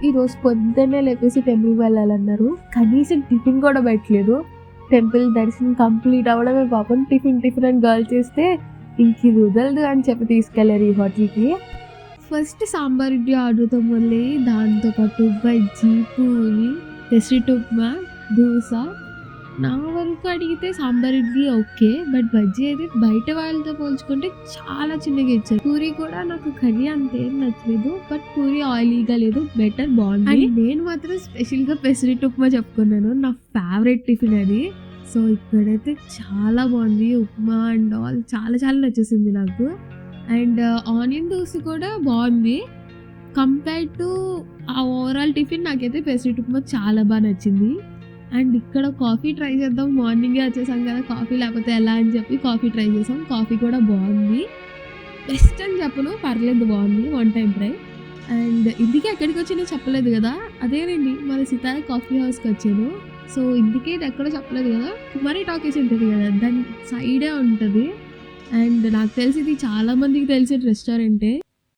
ఈరోజు పొద్దున్నే లేపేసి టెంపుల్కి వెళ్ళాలన్నారు. కనీసం టిఫిన్ కూడా పెట్టలేదు. టెంపుల్ దర్శనం కంప్లీట్ అవ్వడమే పాపం టిఫిన్ అని గర్ల్ చేస్తే ఇంక ఇది వదలదు అని చెప్పి తీసుకెళ్లారు ఈ హోటల్కి. ఫస్ట్ సాంబార్ ఇడ్లీ ఆర్డర్తో మొదలై దాంతోపాటు బజ్జీ, పూరి, పెసరట్టు ఉప్మా, దోశ. నా వరకు అడిగితే సాంబార్ ఇడ్లీ ఓకే, బట్ బజ్జీ అయితే బయట వాళ్ళతో పోల్చుకుంటే చాలా చిన్నగా ఇచ్చారు. పూరి కూడా నాకు కర్రీ అంతేం నచ్చలేదు, బట్ పూరి ఆయిలీగా లేదు, బెటర్ బాగుంది. అండ్ నేను మాత్రం స్పెషల్గా పెసరట్టు ఉప్మా చెప్పుకున్నాను, నా ఫేవరెట్ టిఫిన్ అది. సో ఇక్కడైతే చాలా బాగుంది ఉప్మా అండ్ ఆల్, చాలా చాలా నచ్చేసింది నాకు. అండ్ ఆనియన్ దోశ కూడా బాగుంది. కంపేర్ టు ఆ ఓవరాల్ టిఫిన్ నాకైతే పెసరట్టు ఉప్మా చాలా బాగా నచ్చింది. అండ్ ఇక్కడ కాఫీ ట్రై చేద్దాం, మార్నింగే వచ్చేసాం కదా, కాఫీ లేకపోతే ఎలా అని చెప్పి కాఫీ ట్రై చేసాం. కాఫీ కూడా బాగుంది, బెస్ట్ అని చెప్పను, పర్లేదు బాగుంది, 1 టైం ట్రై. అండ్ ఇందుకే ఎక్కడికి వచ్చినా చెప్పలేదు కదా, అదేనండి మన సితార కాఫీ హౌస్కి వచ్చాను. సో ఇండికేట్ ఎక్కడో చెప్పలేదు కదా, కుమారి టాకీస్ ఉంటుంది కదా దాని సైడే ఉంటుంది. అండ్ నాకు తెలిసి ఇది చాలా మందికి తెలిసిన రెస్టారెంటే.